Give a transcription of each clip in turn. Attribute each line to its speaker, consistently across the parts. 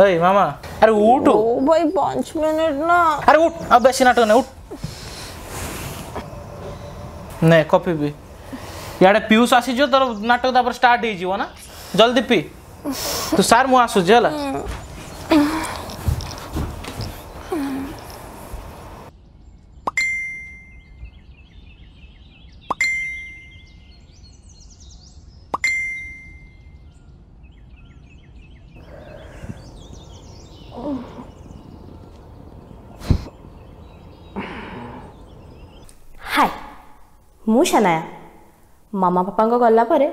Speaker 1: ओए मामा अरे उठ
Speaker 2: ओ भाई 5 मिनट ना।
Speaker 1: अरे उठ अब बेसी नाटक नहीं उठ नहीं कॉफी पी याडे पीयूष आसी जो तोर नाटक तापर स्टार्ट हे जीवो ना जल्दी पी तू सार मु आसु जेला
Speaker 3: हाय मु शनाया मामा पापा को गला परे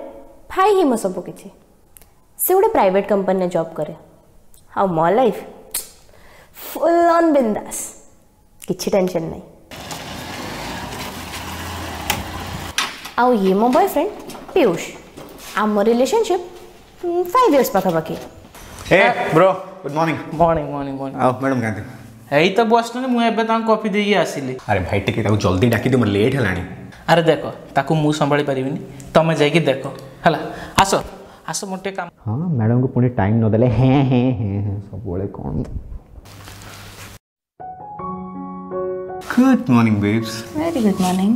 Speaker 3: भाई ही मो सब किछि से गोटे प्राइवेट कंपनी जॉब करे आ मो लाइफ फुल ऑन बिंदास किछि टेंशन नहीं आउ ये मो बॉयफ्रेंड पीयूष आम रिलेशनशिप 5 इयर्स पाखापाखि
Speaker 4: हे bro good morning
Speaker 1: morning morning morning
Speaker 4: आओ मैडम कहते
Speaker 1: एई तो बसने मु एबे ता कॉफी देई आसीली
Speaker 4: अरे भाई टिके ताऊ जल्दी डाकी दे मोर लेट हलानी
Speaker 1: अरे देखो ताकू मु संभाली परिबिनी तमे जाई कि देखो हला आसो आसो मोटे काम
Speaker 4: हां मैडम को पुणी टाइम न देले हैं सब बोले कौन good morning babes
Speaker 3: very good morning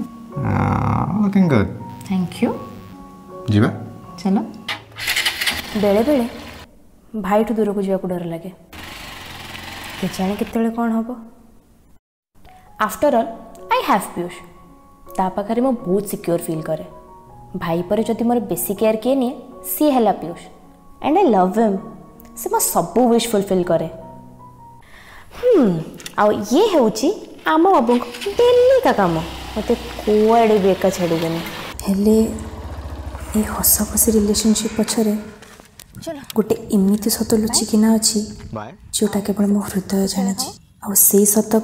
Speaker 4: looking good
Speaker 3: thank you
Speaker 4: Jeeva
Speaker 3: चलो बेले बेले भाई ठू दूर को जाको डर लगे के जाने केतेले कौन हबो after all I have Piyush ता पाखरे मो बहुत सिक्योर फील करे भाई पर जदि मोर बेसी केयर किए नहीं सी हैला Piyush and I love him से मो सब विश फुलफिल करे आ ये हेउची आम बाबू डेली का काम मते कोआडे भी एका छाड़ीबेनी हेले ए हस हसी रिलेशनशिप पछरे गोटे एमती सत लुचिकिना अच्छी जोटा केवल मो हृदय जानी आ से सत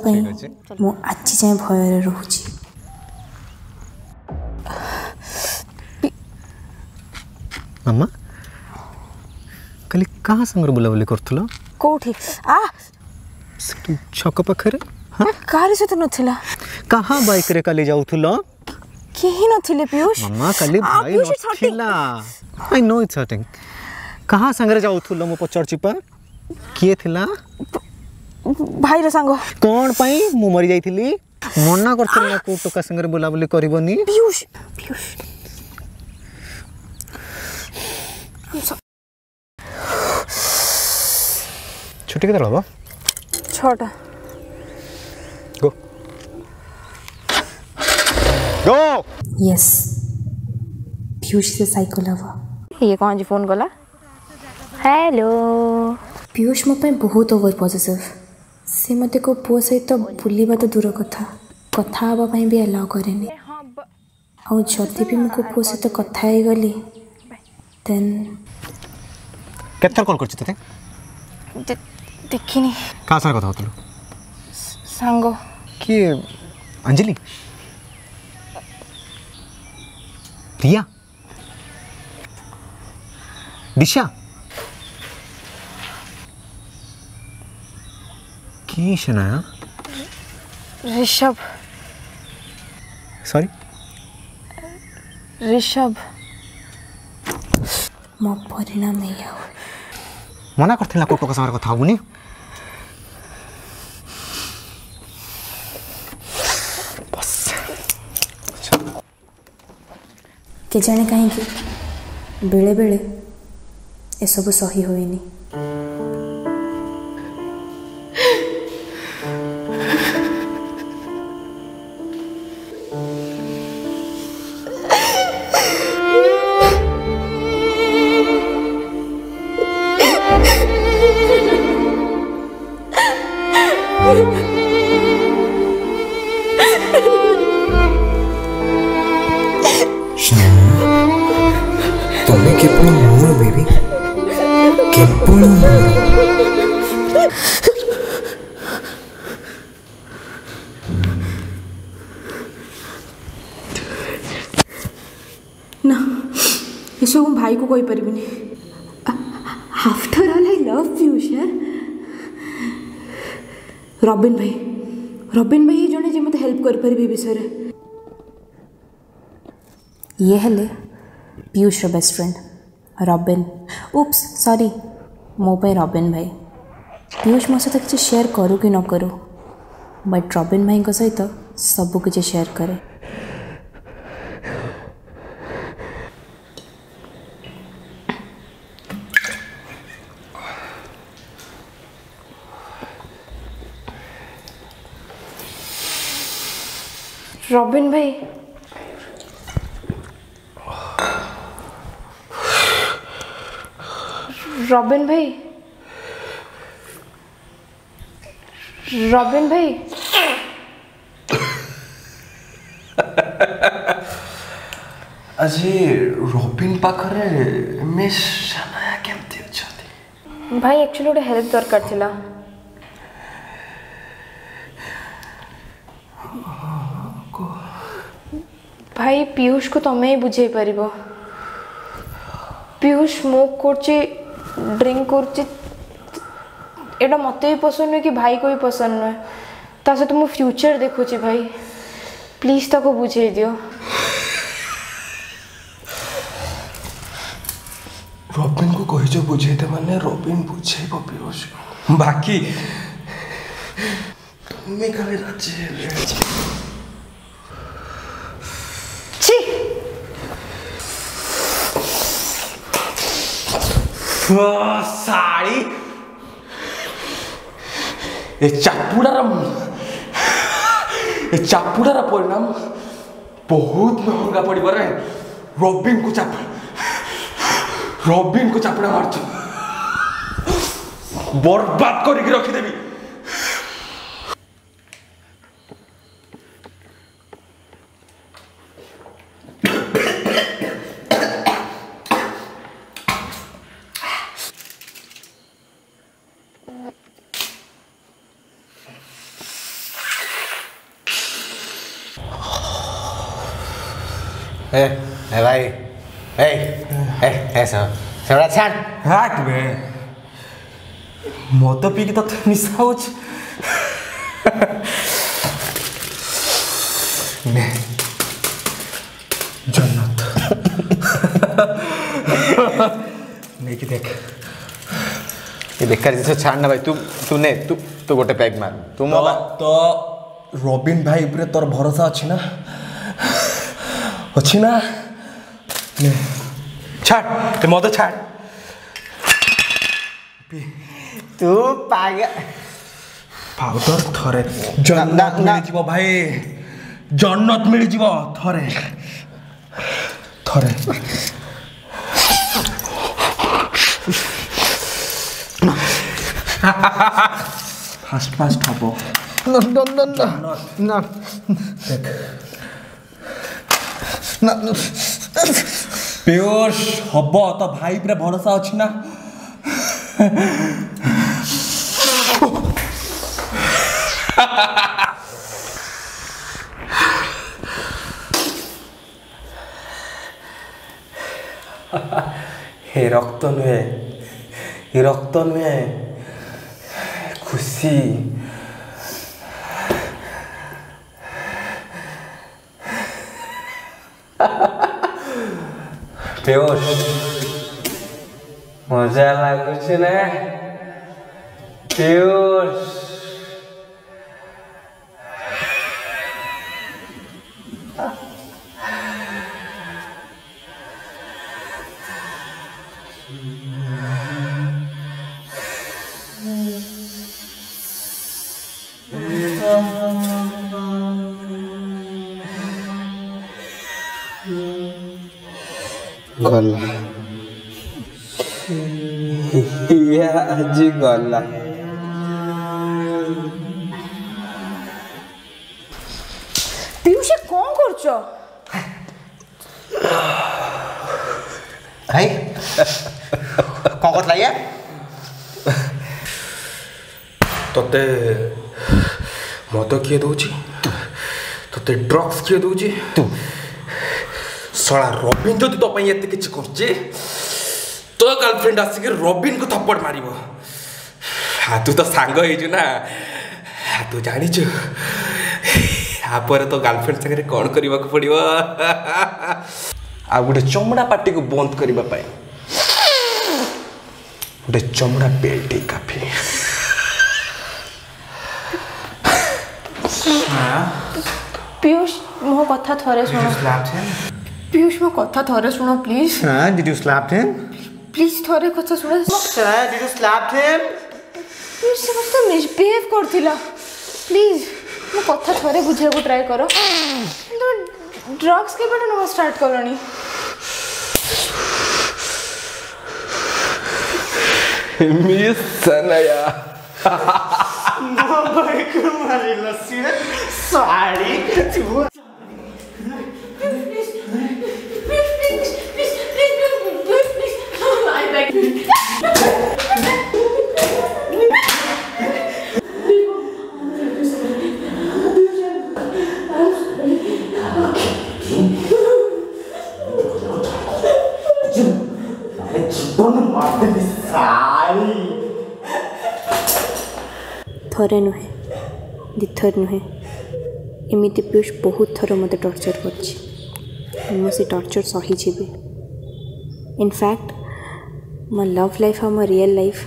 Speaker 3: मु आज जाए भय रोची
Speaker 4: मामा कल कहाँ संग बुलाबुली करथलो
Speaker 2: कोठी आ
Speaker 4: छक पाखरे
Speaker 2: हां कार से तो नथिला
Speaker 4: कहाँ बाइक रे कल जाउथलो
Speaker 2: केही नथिले पीयूष
Speaker 4: मामा कल भाई नथिला आई नो इट्स हर्टिंग कहाँ संग रे जाउथलो मो पचर चिपा किए थिला
Speaker 2: भाई रे संग
Speaker 4: कोन पई मु मरि जाइथिली मना करथल ना को टका संग रे बुलाबुली करबनी
Speaker 2: पीयूष पीयूष
Speaker 4: छुट्टी के दलबो
Speaker 2: 6टा
Speaker 4: गो गो
Speaker 3: यस पीयूष से साइको लव
Speaker 2: ये कौन जी फोन कला
Speaker 3: हेलो पीयूष मो पे बहुत ओवर पॉजिटिव से मते को पो सहित बुलिबा तो दूर कथा कथा हवा पई भी अलाउ करेनी आ जति भी मको पो सहित कथा हे गली देन
Speaker 4: केतर कॉल करछि तते
Speaker 2: देखिनी
Speaker 4: का संग कथा होतलो
Speaker 2: सांग
Speaker 4: कि अंजलि प्रिया दिशा की शनाया
Speaker 2: ऋषभ
Speaker 4: सॉरी
Speaker 2: ऋषभ
Speaker 3: मो परिणाम हे
Speaker 4: मना करथिला को टका संग कथा होबुनी
Speaker 3: के जाने कहीं बेले बेले ए सब सही होइनी
Speaker 5: तुम्हें केवल मोर बेबी केवल मोर
Speaker 3: ना ये सब भाई को कोई परिबनी after all I love Piyush यार रॉबिन भाई जने जे मते हेल्प कर परिबे विषय रे ये हेले पीयूष रो best friend Robin oops sorry मो पे रॉबिन भाई पीयूष मो सहित किसी शेयर करू कि न करू बट रॉबिन भाई सहित सब किसी शेयर करे
Speaker 2: रॉबिन भाई रॉबिन भाई रॉबिन भाई
Speaker 6: আজি रॉबिन पाखरे मिस शनाया केमती अछती
Speaker 2: भाई एक्चुअली गोटे हेल्प दरकार थिला भाई पीयूष को तमें ही बुझे पार पीयूष स्मोक कर ड्रिंक कर एटा मत भी पसंद नुहे कि भाई को भी पसंद नुहे ता सहित मो फ्यूचर देखुची भाई प्लीज ताको बुझे दियो
Speaker 6: रॉबिन को कही जो बुझेते माने रॉबिन बुझेब पीयूष बाकी तुम्हें खाली राजी साड़ी ए चापुड़ार परिणाम बहुत महंगा पड़े रॉबिन को चापुड़ा मारच बर्बाद करके रखीदेवी
Speaker 4: ए भाई सेवड़ा छाड़
Speaker 6: हाट बे मद पी तो निशा हो जन्नत नहीं कि देख
Speaker 4: ये बेकार जिस छाड़ ना भाई तू तू ने तू गोटे पैक मार तू
Speaker 6: तो रॉबिन भाई उपरे तोर भरोसा अच्छी ना छाड़ मद छाड़
Speaker 4: तू पागल
Speaker 6: पाउडर थरे जन्नत मिल जीवो भाई जन्नत मिल जीवो थरे थरे फास्ट हबो
Speaker 4: ना
Speaker 6: देख ना पीयूष हब तो भाई पे भरोसा अच्छी ना हे रक्त नुहे खुशी पीयूष मजा लगुच ना पीयूष आज गला
Speaker 2: पीयूष कौन करछ
Speaker 4: भाई कौन करला ये
Speaker 6: तते मद किए दौची तते ड्रग्स किए दौची
Speaker 4: तू
Speaker 6: सला रॉबिन जो तो पई एते किछ करछे तो गर्लफ्रेंड आसिक रॉबिन को थप्पड़ मारिबो तू तो सांग हेजु ना तू जानी छु पर तो गर्लफ्रेंड संगे कौन करने पड़ो आ गोटे चमड़ा पार्टी को बंद करने गोटे चमड़ा बेल्ट काफी।
Speaker 2: पीयूष मो कथा थरे सुनो। पीयूष मो कथा थरे सुनो please.
Speaker 4: Did you slap him?
Speaker 2: Please थरे कथा सुनो।
Speaker 4: Did you slap him?
Speaker 2: Piyush से मत मिसबिहेव करथिला प्लीज मो कथा थरे बुझे को ट्राई करो। तो ड्रग्स के बटे नो स्टार्ट करनी।
Speaker 6: मिस सनया
Speaker 4: No, भाई कुमारी लस्सी है साड़ी तू
Speaker 3: थरे नुहे दिथर नुहे एमती पीयूष बहुत थर मत टर्चर कर टर्चर सही भी। इनफैक्ट मो लव लाइफ और मो रियल लाइफ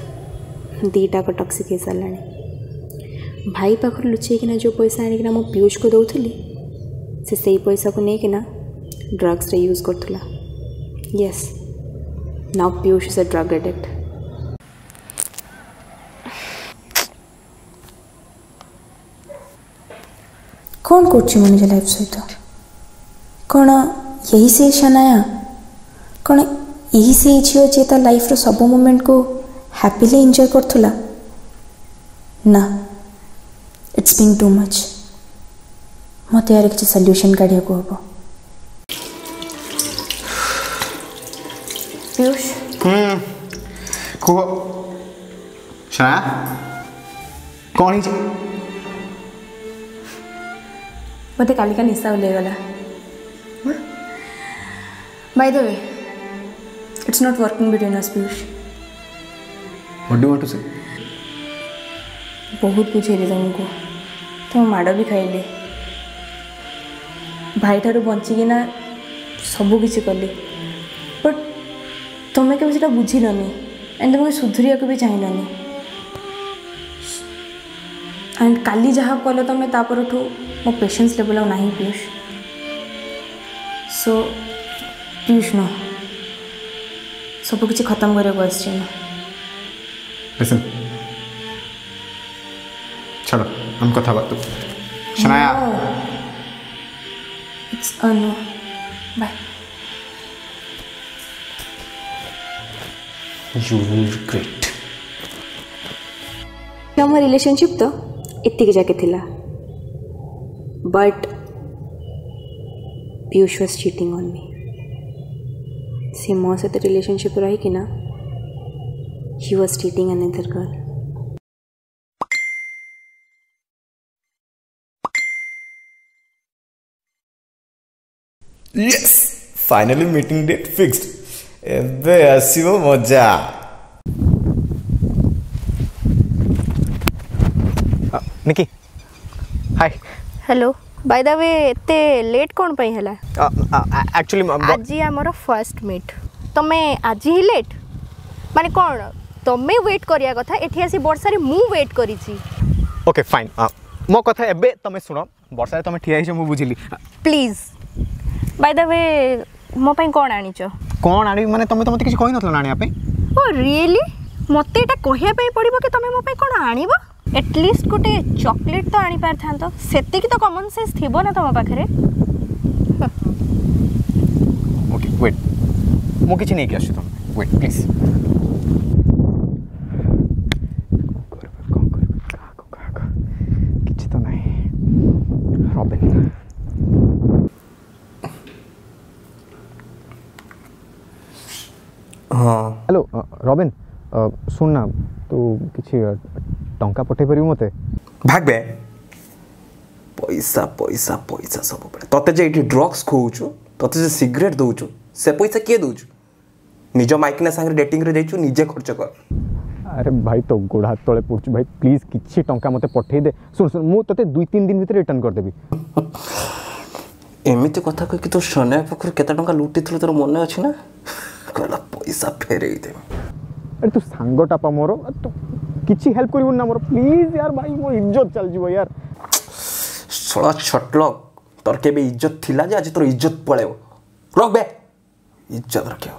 Speaker 3: दीटाक टक्सिक हो सारा। भाई पाखर लुचेकिना जो पैसा आनिकिना मो पीयूष को दौली से पैसा को लेकिना ड्रग्स रे यूज करथुला। Yes now Piyush is a drug addict.
Speaker 2: कौन कर निज लाइफ सहित कौन यही से शनाया कौन यही से झील जे ता लाइफ रो सब मोमेंट को हैप्पीली एंजॉय करथुला ना। It's being too much. मत यार किसी सॉल्यूशन काढ़िया को हबो। पीयूष
Speaker 4: को शनाया कौन ही
Speaker 2: मत कालिका निशा उलेगला। By the way it's not working between us Piyush.
Speaker 4: What do you want to say?
Speaker 2: बहुत बुझेली तुमको तुम माड़ भी खाइले भाई ठार बचिकिना सबू किसी कली बट तुम्हें कभी से बुझिलनी एंड तुमको सुधरिया को भी चाहिए। एंड काली जहाँ कल तुम तापर मो पेशेंस लेवल ना पीयूष। सो पीयूष न सब किसी खत्म करने
Speaker 4: Listen. चलो हम कथा बात तो Shanaya.
Speaker 2: It's a no bye.
Speaker 6: You will regret.
Speaker 3: हम रिलेशनशिप तो इतनी जाके थिला but Piyush was cheating on me. से मो सहित रिलेशनशिप रही कि ना he was dating another girl.
Speaker 5: Yes, finally meeting date fixed. एबे आसीबो मजा।
Speaker 4: निकी हाय।
Speaker 7: हेलो बाय द वे एते लेट कौन पई हला?
Speaker 4: एक्चुअली
Speaker 7: आज हमर फर्स्ट मीट तमे आज ही लेट माने कौन तमे वेट करिया कथा एठी आसी वर्षा मु वेट करी छी।
Speaker 4: ओके फाइन मो कथा एबे तमे सुनो वर्षा तमे ठिया हिछ मु बुझिली।
Speaker 7: प्लीज बाय द वे मो पई कौन आनी छ?
Speaker 4: कौन आनी माने तमे तो मते किछ कहि नथलो नानिया पे।
Speaker 7: ओ रियली मते एटा कहिया पई पड़िबो कि तमे मो पई कौन आनीबो? एटलीस्ट गोटे चॉकलेट तो आनी पार थांतो सेति कि तो कॉमन सेंस थिबो ना तम पाखरे।
Speaker 4: ओके वेट मो किछ नै कि आछु तमे वेट प्लीज।
Speaker 6: हाँ
Speaker 4: हेलो रॉबिन सुन ना तू किसी टंका पठे पारिबु मते?
Speaker 6: भाग बे पैसा पैसा पैसा सब बड़े तते जे इठी ड्रग्स खोउछु तते जे सिगरेट दउछु से पैसा के दउछु निज माइकना संगे डेटिंग रे जाइछु निजे खर्च कर।
Speaker 4: अरे भाई तो गोड़ हाथ तले पड़छु भाई प्लीज किछि टंका मते पठे दे। सुन सुन मु तते 2-3 दिन भीतर रिटर्न कर देबी।
Speaker 6: एमिति कथा कह कि तो शने पखर केता टंका लूटी थलो तोर मन अछि ना कहला पैसा फेरे दे।
Speaker 4: अरे तू सांगटा पा मोर तू किछि हेल्प करिवु ना मोर प्लीज यार भाई मो इज्जत चल जीवो यार
Speaker 6: सड़ा छटलो तोर के भी इज्जत थिला जे आज तोर इज्जत पळेव रख बे इज्जत रखियो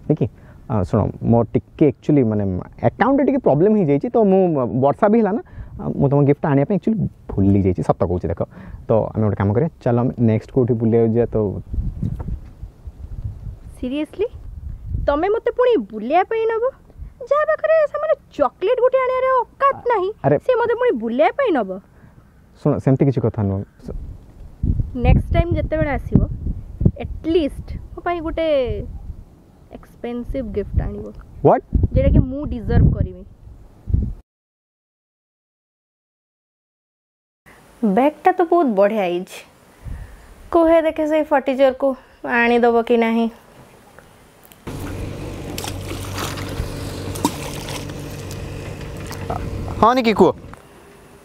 Speaker 4: देखी शुण मोर टिके एक्चुअली माने अकाउंट टिके प्रॉब्लम ही जाइए तो मु वर्षा भी है ना मु तुम गिफ्ट आने एक्चुअली भूली जाइए सत कहूँ देख तो आम गोटे काम करें चल आम नेक्स्ट कौटी बुले जा तो
Speaker 7: सीरियसली तमे मते पुणी बुलिया पई नबो जा पाखरे सामने चॉकलेट गुटे आने रे औकात नाही से मते पुणी बुलिया पई नबो
Speaker 4: सुन सेमती किछि कथा न
Speaker 7: नेक्स्ट टाइम जते बेला आसीबो एटलीस्ट मो पई गुटे एक्सपेंसिव गिफ्ट आनिबो
Speaker 4: व्हाट
Speaker 7: जेटा कि मु डिजर्व करिवि बैगटा तो बहुत बढ़िया आइज कोहे देखे से फर्टीचर को आनी दबो कि नहीं
Speaker 4: हाँ निकी को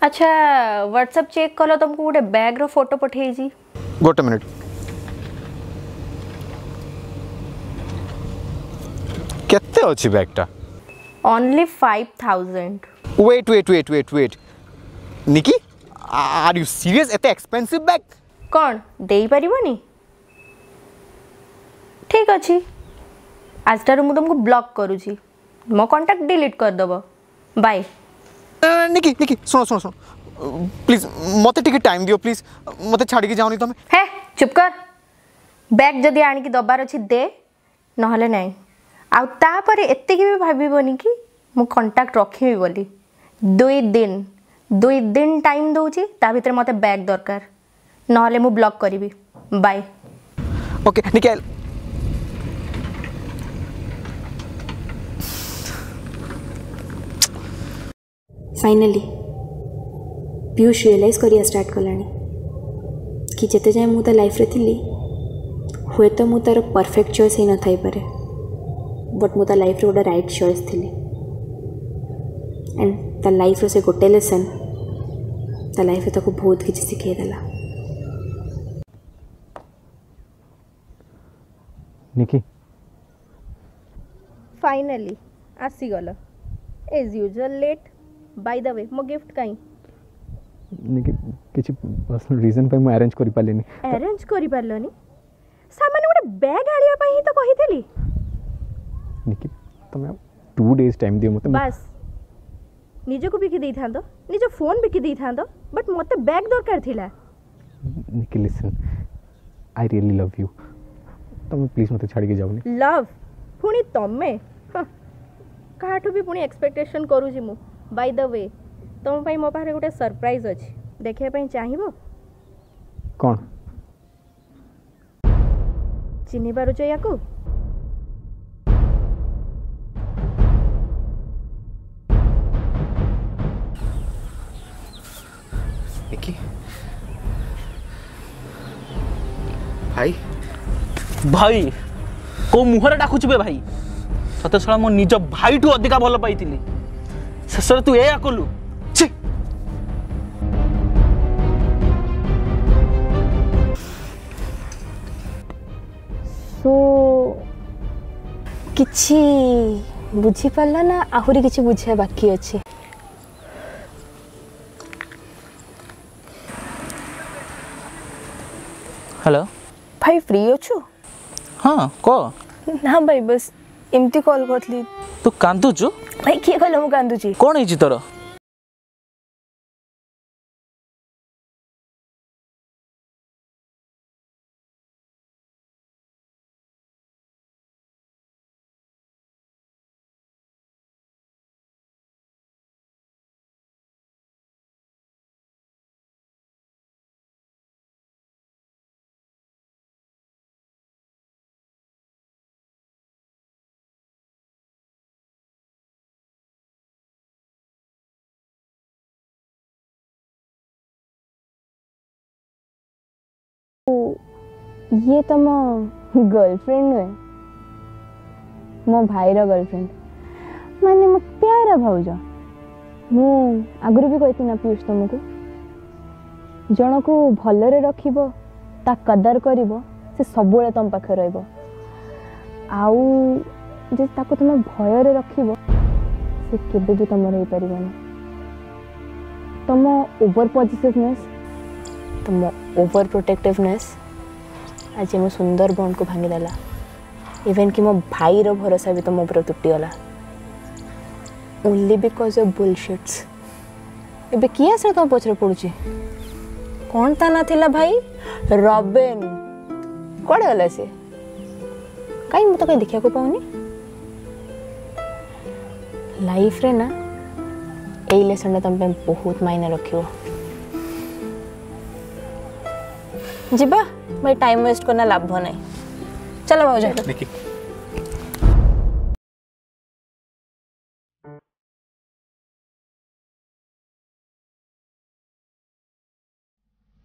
Speaker 7: अच्छा व्हाट्सएप चेक कलो तुमको गोटे बैग रो फोटो पठेई जी
Speaker 4: गोटे मिनिट केते अछि बैगटा
Speaker 7: only 5000
Speaker 4: wait Niki are you serious एते एक्सपेंसिव बैग
Speaker 7: कौन देई परिबोनी ठीक अछि आजटार मु तुमको ब्लॉक करू छी मो कांटेक्ट डिलीट कर दबो बाय
Speaker 4: निकी सुनो प्लीज मते टिके टाइम दियो प्लीज मते छाड़ी के जाओनी तमे
Speaker 7: हे चुप कर बैग जदी आनी की दबार अछि दे नहले नहीं आ तापर एत्ते की भी भाबिबोनी कि मु कांटेक्ट रखिबी बोली 2 दिन टाइम दउची ता भीतर मते बैग दरकार नहले मु ब्लॉक करिवि बाय
Speaker 4: ओके निकल
Speaker 2: फाइनली पीयूष रियलाइज करिया स्टार्ट कलानी कि जेते जाए मु ता लाइफ रे थिली हुए तो मु तार परफेक्ट चॉइस ही न थाई पारे बट मु ता लाइफ रे गोटे राइट चॉइस थिली एंड ता लाइफ रे से गोटे लेसन ता लाइफ रे ताको बहुत किछि सिखाई देला
Speaker 4: निकी
Speaker 7: फाइनली आसी गलो as usual late by the way मो गिफ्ट काई
Speaker 4: निकी किछि पर्सनल रीजन पे मु अरेंज करि पालेनी
Speaker 7: अरेंज करि पारलोनी सामान्य गोटे बैग आनिया पई ही तो कहितली
Speaker 4: निकी तमे 2 डेज टाइम दियो मते
Speaker 7: बस निजे को बिकी देई थांदो निजे फोन बिकी देई थांदो बट मते बैग दरकार थिला
Speaker 4: Niki listen I really love you तमे प्लीज मते छाड़ी के जाओनी
Speaker 7: लव पुणी तमे काठू भी पुणी एक्सपेक्टेशन करू छी मु बाय द वे तुम पाई मो पारे गोटे सरप्राइज अछि देखिया पई चाहिबो
Speaker 4: कोन
Speaker 7: चिन्हि पारुछ याकू
Speaker 4: निकी भाई
Speaker 1: भाई को मुहरे डाकुछ बे भाई सते सळा मो निज भाई ठू अधिका भल पाइतिली शेषरे तू एया कलु छी
Speaker 3: सो किछि बुझी पाला ना आहुरी किछि बुझिया बाकी अछि
Speaker 1: हेलो
Speaker 3: भाई फ्री अछु
Speaker 1: हाँ को
Speaker 3: ना भाई बस एमती कॉल करथली
Speaker 1: तू कांदुचु
Speaker 3: भाई किए कहला मु कांदुची
Speaker 1: कोन हेची तोर
Speaker 3: ये तो मो गर्लफ्रेंड नुहे मो भाईर गर्लफ्रेंड माने मो प्यारा भाउज मु आगुरी भी कहती ना पीयूष तुमको जन को भलरे रखिबो ता कदर करिबो से सबुले तुम पाखे रहिबो आउ जे ताको तुम भय रे रखिबो से केबे भी तुम रही परिबोनी तुम ओवर पॉजिटिवनेस तुम ओवर प्रोटेक्टिवनेस आज मो सुंदर बॉन्ड को भांगी देला इवन कि मो भाई रो भरोसा भी तुम ऊपर तुटीगला ओनली बिकॉज ऑफ बुलशिट्स एबे किया से तुम पछरे पड़ुची कौन ता ना थिला भाई रॉबिन कोड़े गला से कहीं मु तो कहीं देखिया को पाउनी लाइफ रे ना ए लेसन तुम पे बहुत मायने रखियो जीबा भाई टाइम वेस्ट करना लाभ नहीं चलो भाई
Speaker 4: देखी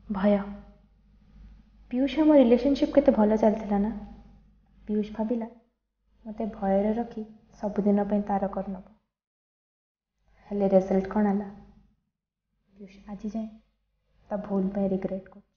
Speaker 2: भय पीयूष आम रिलेशनशिप केते भल चलता ना पीयूष भाविला मते भयर रखी सबुदिन तार कर नब हेले रिजल्ट कौन है पीयूष आज जाए ता भूल पे रिग्रेट कर